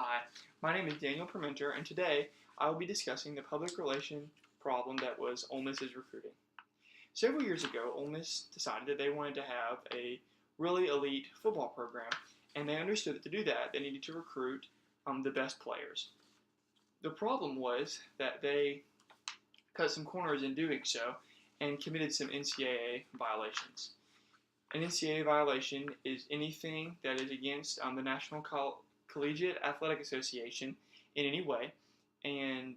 Hi, my name is Daniel Permenter, and today I will be discussing the public relation problem that was Ole Miss's recruiting. Several years ago, Ole Miss decided that they wanted to have a really elite football program, and they understood that to do that, they needed to recruit the best players. The problem was that they cut some corners in doing so and committed some NCAA violations. An NCAA violation is anything that is against the National Collegiate Athletic Association in any way, and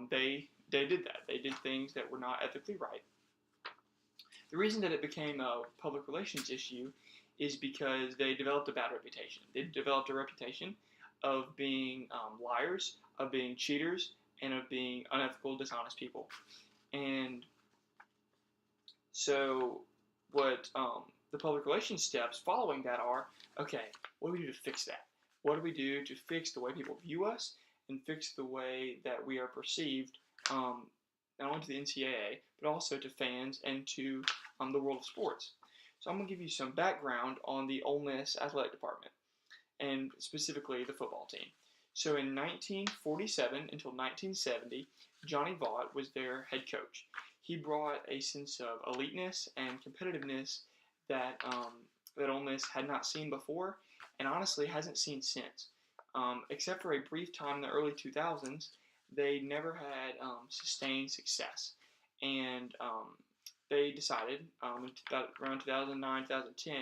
they did that. They did things that were not ethically right. The reason that it became a public relations issue is because they developed a bad reputation. They developed a reputation of being liars, of being cheaters, and of being unethical, dishonest people. And so what the public relations steps following that are, okay, what do we do to fix that? What do we do to fix the way people view us and fix the way that we are perceived, not only to the NCAA, but also to fans and to the world of sports? So I'm going to give you some background on the Ole Miss athletic department, and specifically the football team. So in 1947 until 1970, Johnny Vaught was their head coach. He brought a sense of eliteness and competitiveness that Ole Miss had not seen before, and honestly hasn't seen since. Except for a brief time in the early 2000s, they never had sustained success. And they decided around 2009, 2010,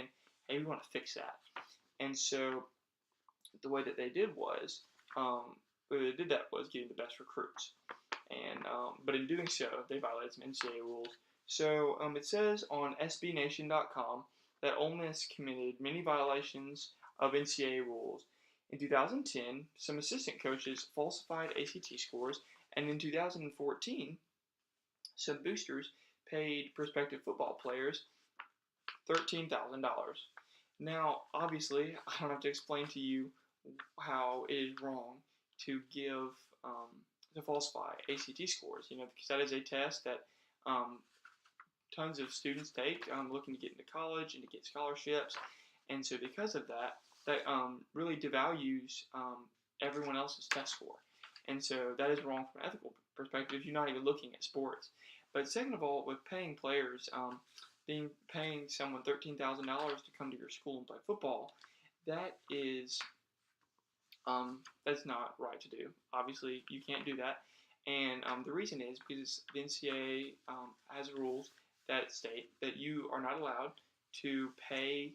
hey, we want to fix that. And so the way that they did that was getting the best recruits. And but in doing so, they violated some NCAA rules. So it says on SBNation.com that Ole Miss committed many violations of NCAA rules. In 2010, some assistant coaches falsified ACT scores, and in 2014, some boosters paid prospective football players $13,000. Now, obviously, I don't have to explain to you how it is wrong to falsify ACT scores, because that is a test that tons of students take looking to get into college and to get scholarships. And so because of that, really devalues everyone else's test score. And so that is wrong from an ethical perspective. You're not even looking at sports. But second of all, with paying players, paying someone $13,000 to come to your school and play football, that is that's not right to do. Obviously, you can't do that. And the reason is because the NCAA has rules that state that you are not allowed to pay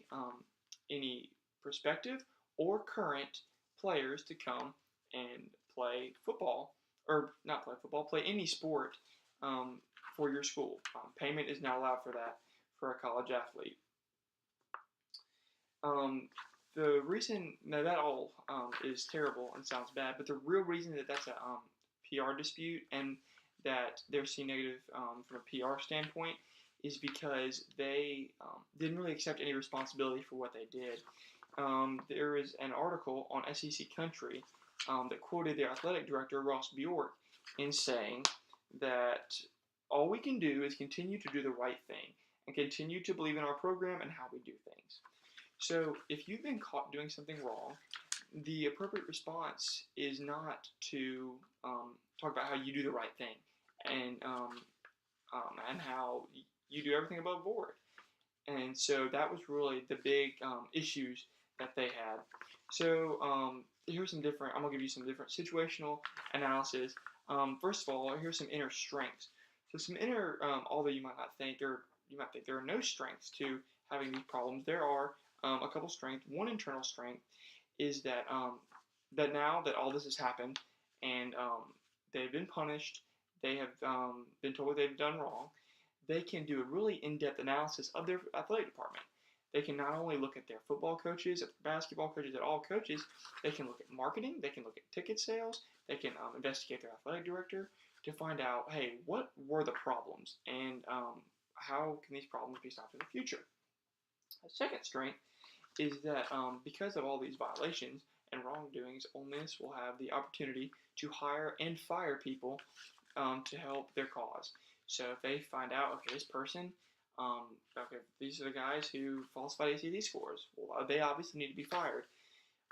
any prospective or current players to come and play football, or not play football, play any sport for your school. Payment is not allowed for that for a college athlete. The reason, now that all is terrible and sounds bad, but the real reason that that's a PR dispute and that they're seeing negative from a PR standpoint is because they didn't really accept any responsibility for what they did. There is an article on SEC Country that quoted their athletic director, Ross Bjork, in saying that all we can do is continue to do the right thing and continue to believe in our program and how we do things. So if you've been caught doing something wrong, the appropriate response is not to talk about how you do the right thing and how you do everything above board. And so that was really the big issues that they had. So here's some different, I'm going to give you some different situational analysis. First of all, here's some inner strengths. So some inner, although you might think there are no strengths to having these problems, there are a couple strengths. One internal strength is that that now that all this has happened and they've been punished, they have been told what they've done wrong, they can do a really in-depth analysis of their athletic department. They can not only look at their football coaches, at their basketball coaches, at all coaches, they can look at marketing, they can look at ticket sales, they can investigate their athletic director to find out, hey, what were the problems and how can these problems be stopped in the future. A second strength is that because of all these violations and wrongdoings, Ole Miss will have the opportunity to hire and fire people to help their cause. So if they find out, okay, this person, okay, these are the guys who falsified ACT scores, well, they obviously need to be fired.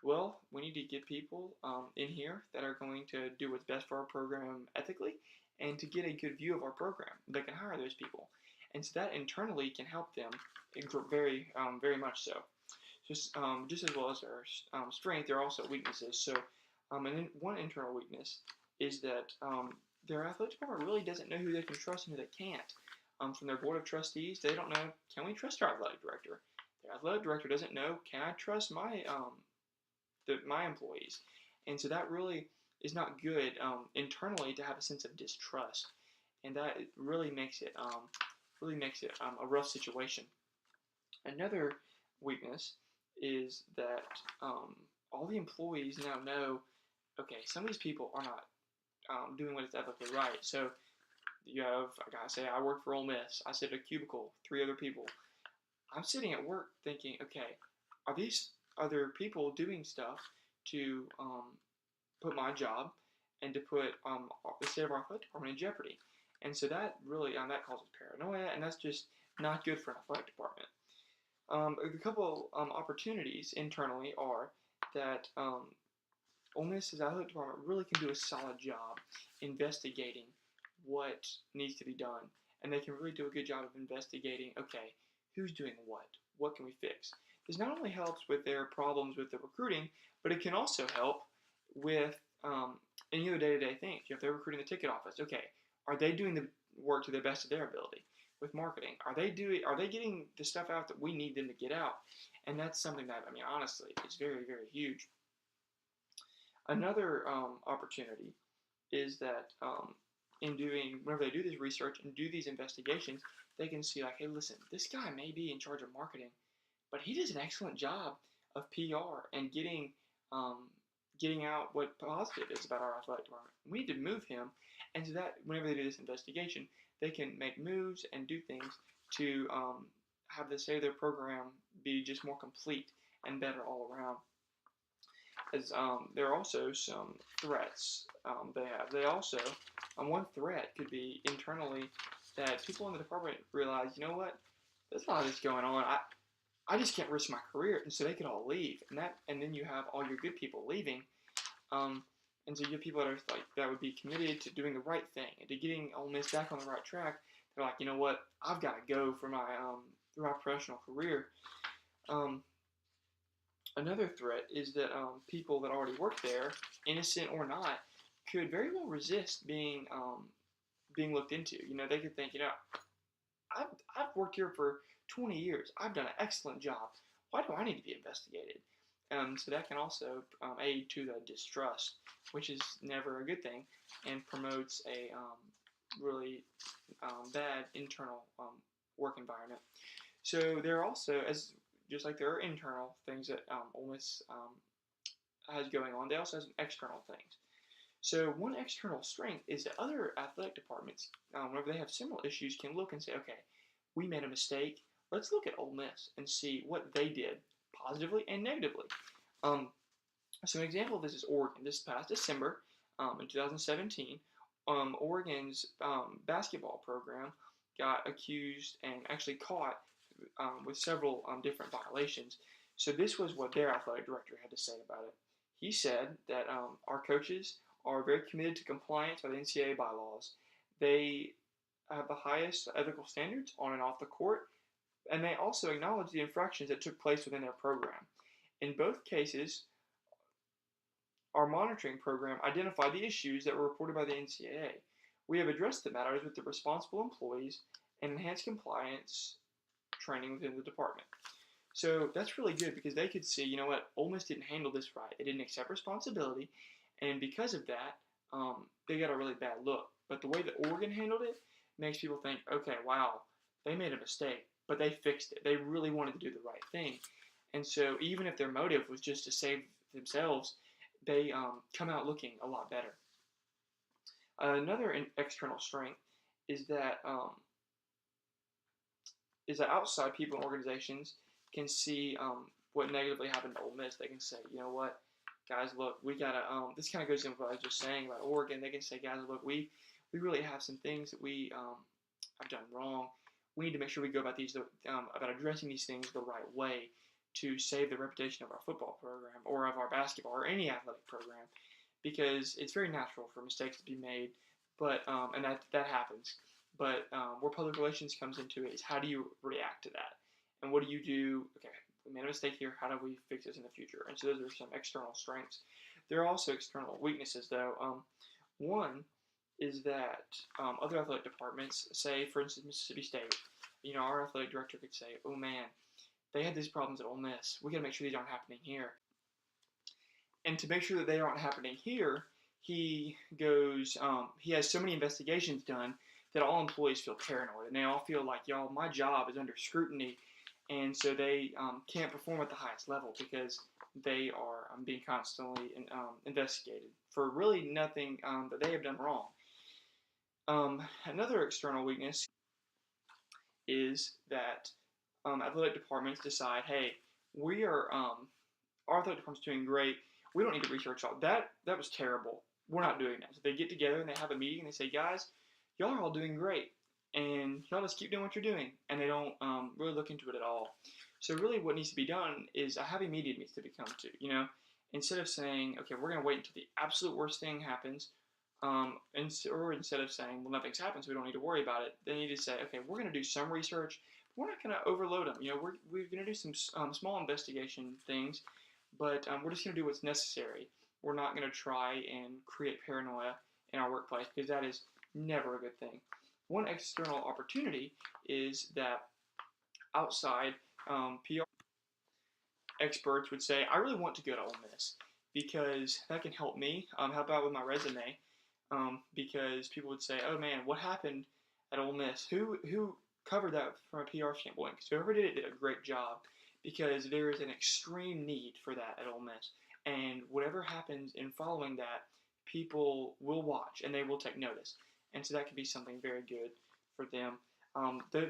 Well, we need to get people in here that are going to do what's best for our program ethically and to get a good view of our program. They can hire those people. And so that internally can help them very much so. Just as well as their strength, there are also weaknesses. So, one internal weakness is that their athletic department really doesn't know who they can trust and who they can't. From their board of trustees, they don't know, can we trust our athletic director? Their athletic director doesn't know, can I trust my employees? And so that really is not good internally to have a sense of distrust, and that really makes it a rough situation. Another weakness is that all the employees now know, okay, some of these people are not doing what is ethically right. So you have a guy say, I work for Ole Miss. I sit at a cubicle, 3 other people. I'm sitting at work thinking, okay, are these other people doing stuff to put my job and to put the state of our athletic department in jeopardy? And so that really that causes paranoia, and that's just not good for an athletic department. A couple opportunities internally are that Ole Miss's athletic department really can do a solid job investigating what needs to be done, and they can really do a good job of investigating, okay, who's doing what can we fix. This not only helps with their problems with the recruiting, but it can also help with any other day-to-day things. If they're recruiting the ticket office, okay, are they doing the work to the best of their ability? With marketing, are they getting the stuff out that we need them to get out? And that's something that, honestly, is very, very huge. Another opportunity is that whenever they do this research and do these investigations, they can see, like, hey, listen, this guy may be in charge of marketing, but he does an excellent job of PR and getting out what positive is about our athletic department. We need to move him, and so that whenever they do this investigation, they can make moves and do things to have the state of their program be just more complete and better all around. As there are also some threats they have. They also, one threat could be internally that people in the department realize, you know what, there's a lot of this going on. I just can't risk my career, and so they could all leave, and then you have all your good people leaving, and so you have people that would be committed to doing the right thing and to getting Ole Miss back on the right track. They're like, you know what, I've got to go for my professional career. Another threat is that people that already work there, innocent or not, could very well resist being looked into. They could think, I've worked here for 20 years. I've done an excellent job. Why do I need to be investigated? So that can also aid to the distrust, which is never a good thing, and promotes a really bad internal work environment. So there are also, just like there are internal things that Ole Miss has going on, they also have some external things. So one external strength is that other athletic departments, whenever they have similar issues, can look and say, okay, we made a mistake. Let's look at Ole Miss and see what they did positively and negatively. So an example of this is Oregon. This past December, in 2017, Oregon's basketball program got accused and actually caught with several different violations. So this was what their athletic director had to say about it. He said that our coaches are very committed to compliance with the NCAA bylaws. They have the highest ethical standards on and off the court, and they also acknowledge the infractions that took place within their program. In both cases, our monitoring program identified the issues that were reported by the NCAA. We have addressed the matters with the responsible employees and enhanced compliance training within the department. So that's really good because they could see, you know what, Ole Miss didn't handle this right. They didn't accept responsibility, and because of that, they got a really bad look. But the way that Oregon handled it makes people think, okay, wow, they made a mistake, but they fixed it. They really wanted to do the right thing. And so even if their motive was just to save themselves, they come out looking a lot better. Another external strength is that outside people and organizations can see what negatively happened to Ole Miss. They can say, you know what, guys, look, we gotta. This kind of goes into what I was just saying about Oregon. They can say, guys, look, we really have some things that we have done wrong. We need to make sure we go about addressing these things the right way to save the reputation of our football program or of our basketball or any athletic program, because it's very natural for mistakes to be made, but and that happens. But where public relations comes into it is how do you react to that, and what do you do? Okay, we made a mistake here. How do we fix this in the future? And so those are some external strengths. There are also external weaknesses, though. One is that other athletic departments, say for instance Mississippi State, our athletic director could say, "Oh man, they had these problems at Ole Miss. We got to make sure these aren't happening here." And to make sure that they aren't happening here, he goes, he has so many investigations done that all employees feel paranoid, and they all feel like, y'all, my job is under scrutiny, and so they can't perform at the highest level because they are being constantly investigated for really nothing that they have done wrong. Another external weakness is that athletic departments decide, hey, we are our athletic department's doing great. We don't need to research all that. That was terrible. We're not doing that. So they get together and they have a meeting and they say, guys, y'all are all doing great, and y'all just keep doing what you're doing. And they don't really look into it at all. So really, what needs to be done is a happy medium needs to become to. Instead of saying, okay, we're going to wait until the absolute worst thing happens, or instead of saying, well, nothing's happened, so we don't need to worry about it, they need to say, okay, we're going to do some research. But we're not going to overload them. We're going to do some small investigation things, but we're just going to do what's necessary. We're not going to try and create paranoia in our workplace, because that is never a good thing. One external opportunity is that outside PR experts would say, I really want to go to Ole Miss because that can help me, help out with my resume, because people would say, oh man, what happened at Ole Miss? Who covered that from a PR standpoint? Because whoever did it did a great job, because there is an extreme need for that at Ole Miss. And whatever happens in following that, people will watch and they will take notice. And so that could be something very good for them.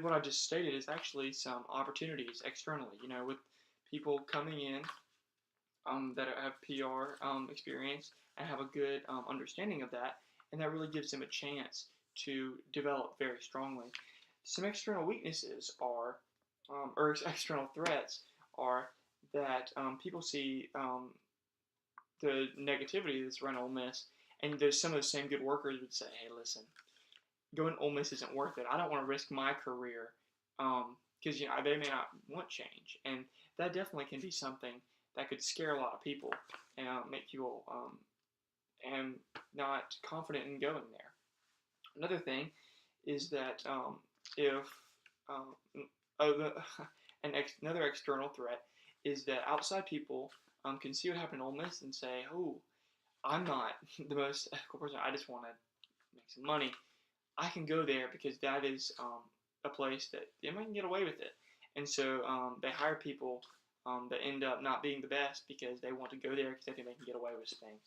What I just stated is actually some opportunities externally, with people coming in that have PR experience and have a good understanding of that, and that really gives them a chance to develop very strongly. Some external weaknesses are, or external threats are that people see the negativity that's around Ole Miss, and there's some of the same good workers would say, hey, listen, going to Ole Miss isn't worth it. I don't want to risk my career because they may not want change, and that definitely can be something that could scare a lot of people and make people and not confident in going there. Another thing is that if another external threat is that outside people can see what happened in Ole Miss and say, oh, I'm not the most ethical person. I just want to make some money. I can go there because that is a place that they might get away with it. And so they hire people that end up not being the best because they want to go there because they think they can get away with things.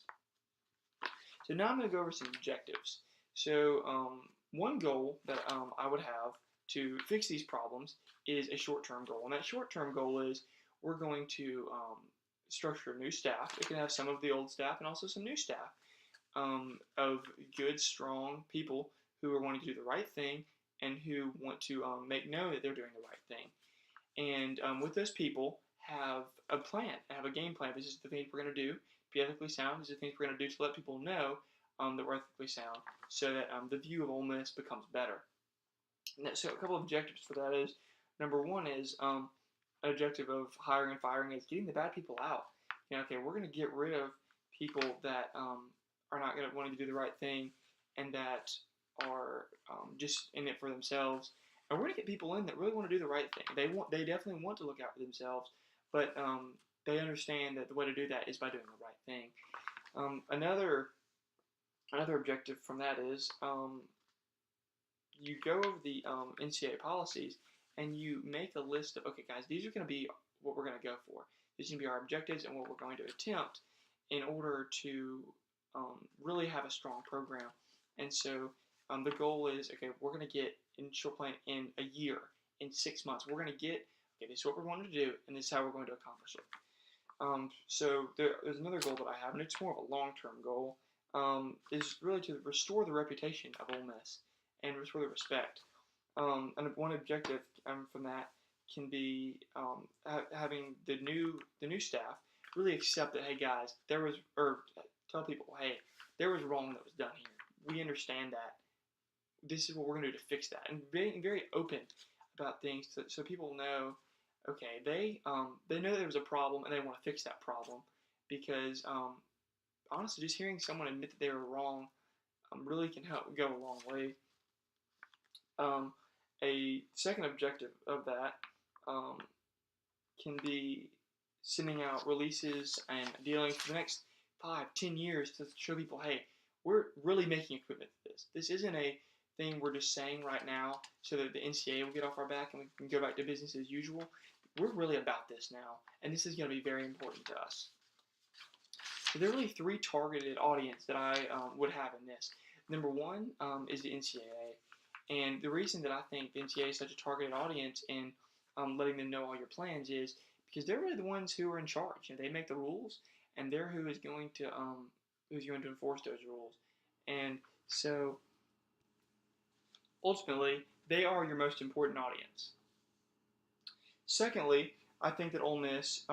So now I'm going to go over some objectives. So one goal that I would have to fix these problems is a short-term goal. And that short-term goal is we're going to structure new staff. It can have some of the old staff and also some new staff of good, strong people who are wanting to do the right thing and who want to make known that they're doing the right thing. And with those people, have a plan, have a game plan. This is the things we're going to do, be ethically sound. These are the things we're going to do to let people know that we're ethically sound, so that the view of Ole Miss becomes better. So a couple of objectives for that is, number one is an objective of hiring and firing is getting the bad people out. Okay, we're going to get rid of people that are not going to want to do the right thing and that are just in it for themselves. And we're going to get people in that really want to do the right thing. They definitely want to look out for themselves, but they understand that the way to do that is by doing the right thing. Another objective from that is you go over the NCAA policies and you make a list of, okay, guys, these are going to be what we're going to go for. These are going to be our objectives and what we're going to attempt in order to really have a strong program. And so the goal is, okay, we're going to get in short plan in a year, in 6 months. We're going to get, okay, this is what we're going to do, and this is how we're going to accomplish it. So there's another goal that I have, and it's more of a long-term goal, is really to restore the reputation of Ole Miss and restore the respect. And one objective from that can be having the new staff really accept that, hey guys, tell people, hey, there was wrong that was done here. We understand that. This is what we're going to do to fix that, and being very open about things so people know, okay, they know there was a problem and they want to fix that problem, because honestly, just hearing someone admit that they were wrong really can help go a long way. A second objective of that can be sending out releases and dealings for the next 5-10 years to show people, hey, we're really making a commitment to this. This isn't a thing we're just saying right now so that the NCAA will get off our back and we can go back to business as usual. We're really about this now, and this is going to be very important to us. So there are really three targeted audience that I would have in this. Number one is the NCAA. And the reason that I think the NCAA is such a targeted audience and letting them know all your plans is because they're really the ones who are in charge. You know, they make the rules, and they're who's going to enforce those rules. And so ultimately, they are your most important audience. Secondly, I think that Ole Miss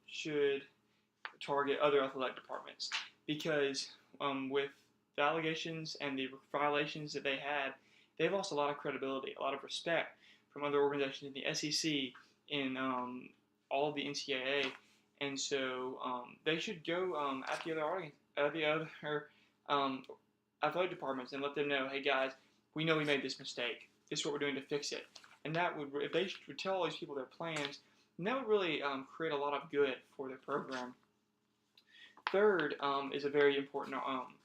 should target other athletic departments, because with the allegations and the violations that they had, they've lost a lot of credibility, a lot of respect from other organizations in the SEC, in all of the NCAA, and so they should go at the other athletic departments and let them know, hey guys, we know we made this mistake. This is what we're doing to fix it. And that would, if they would tell all these people their plans, then that would really create a lot of good for their program. Third is a very important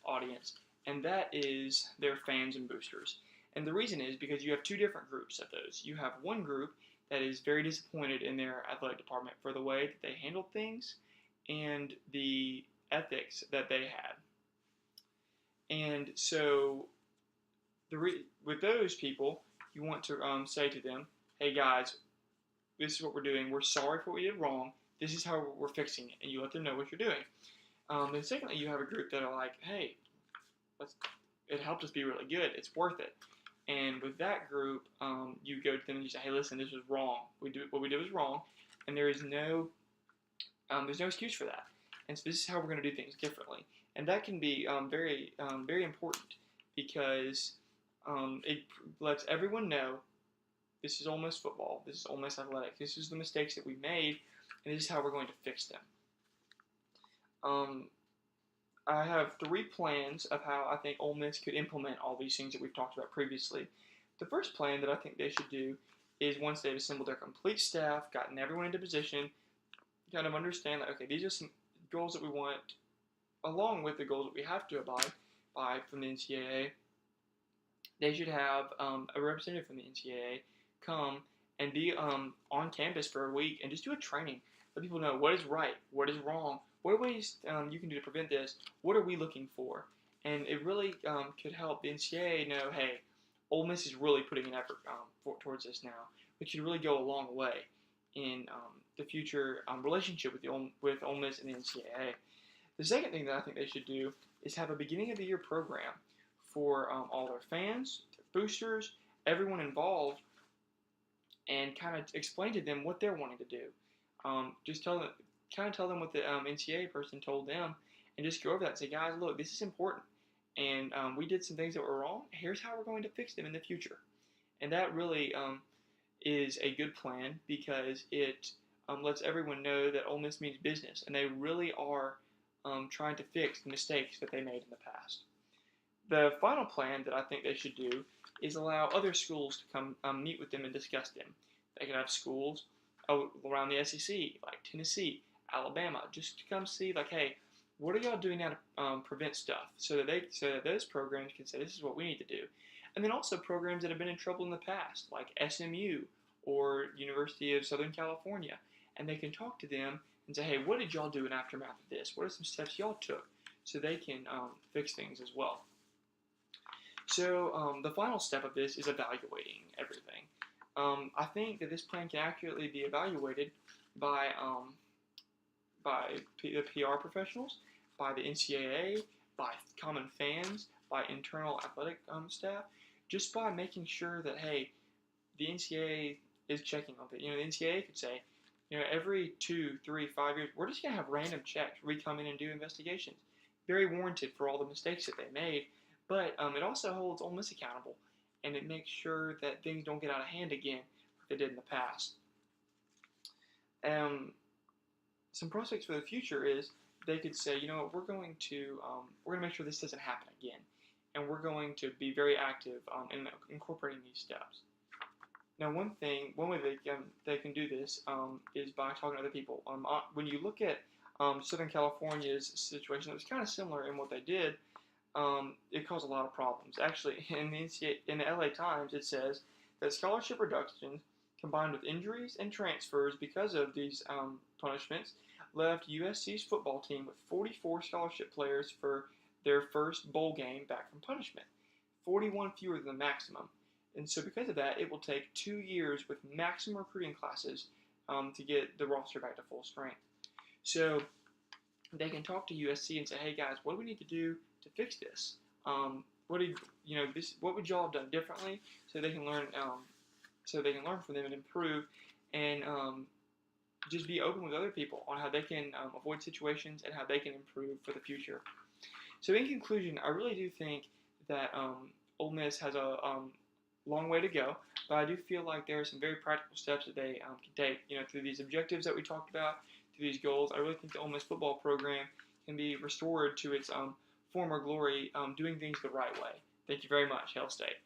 audience, and that is their fans and boosters. And the reason is because you have two different groups of those. You have one group that is very disappointed in their athletic department for the way that they handled things and the ethics that they had. And so with those people, you want to say to them, hey guys, this is what we're doing. We're sorry for what we did wrong. This is how we're fixing it. And you let them know what you're doing. Then secondly, you have a group that are like, hey, it helped us be really good. It's worth it. And with that group, you go to them and you say, hey, listen, this was wrong. What we did was wrong, and there's no excuse for that. And so this is how we're going to do things differently. And that can be very important, because it lets everyone know this is Ole Miss football, this is Ole Miss athletics, this is the mistakes that we made, and this is how we're going to fix them. I have 3 plans of how I think Ole Miss could implement all these things that we've talked about previously. The first plan that I think they should do is, once they've assembled their complete staff, gotten everyone into position, kind of understand that, okay, these are some goals that we want, along with the goals that we have to abide by from the NCAA. They should have a representative from the NCAA come and be on campus for a week and just do a training. Let people know what is right, what is wrong, what are ways you can do to prevent this, what are we looking for. And it really could help the NCAA know, hey, Ole Miss is really putting an effort towards this now, which could really go a long way in the future relationship with Ole Miss and the NCAA. The second thing that I think they should do is have a beginning of the year program for all their fans, their boosters, everyone involved, and kind of explain to them what they're wanting to do. Just tell them what the NCAA person told them, and just go over that and say, guys, look, this is important, and we did some things that were wrong. Here's how we're going to fix them in the future. And that really is a good plan, because it lets everyone know that Ole Miss means business, and they really are trying to fix the mistakes that they made in the past. The final plan that I think they should do is allow other schools to come meet with them and discuss them. They could have schools around the SEC, like Tennessee, Alabama, just to come see, like, hey, what are y'all doing now to prevent stuff, so that those programs can say, this is what we need to do. And then also programs that have been in trouble in the past, like SMU or University of Southern California, and they can talk to them and say, hey, what did y'all do in aftermath of this? What are some steps y'all took, so they can fix things as well. So the final step of this is evaluating everything. I think that this plan can accurately be evaluated by the PR professionals, by the NCAA, by common fans, by internal athletic staff, just by making sure that, hey, the NCAA is checking on it. You know, the NCAA could say, you know, every 2, 3, 5 years, we're just going to have random checks where we come in and do investigations. Very warranted for all the mistakes that they made, but it also holds Ole Miss accountable, and it makes sure that things don't get out of hand again like they did in the past. Some prospects for the future is they could say, you know, we're going to make sure this doesn't happen again, and we're going to be very active in incorporating these steps. Now, one way they can do this is by talking to other people. When you look at Southern California's situation, it was kind of similar in what they did. It caused a lot of problems. Actually, in the LA Times, it says that scholarship reductions combined with injuries and transfers because of these punishments left USC's football team with 44 scholarship players for their first bowl game back from punishment, 41 fewer than the maximum. And so because of that, it will take 2 years with maximum recruiting classes to get the roster back to full strength. So they can talk to USC and say, hey guys, what do we need to do to fix this? What would y'all have done differently so they can learn from them and improve, and just be open with other people on how they can avoid situations and how they can improve for the future. So in conclusion, I really do think that Ole Miss has a long way to go, but I do feel like there are some very practical steps that they can take, you know, through these objectives that we talked about, through these goals. I really think the Ole Miss football program can be restored to its former glory, doing things the right way. Thank you very much. Hail State.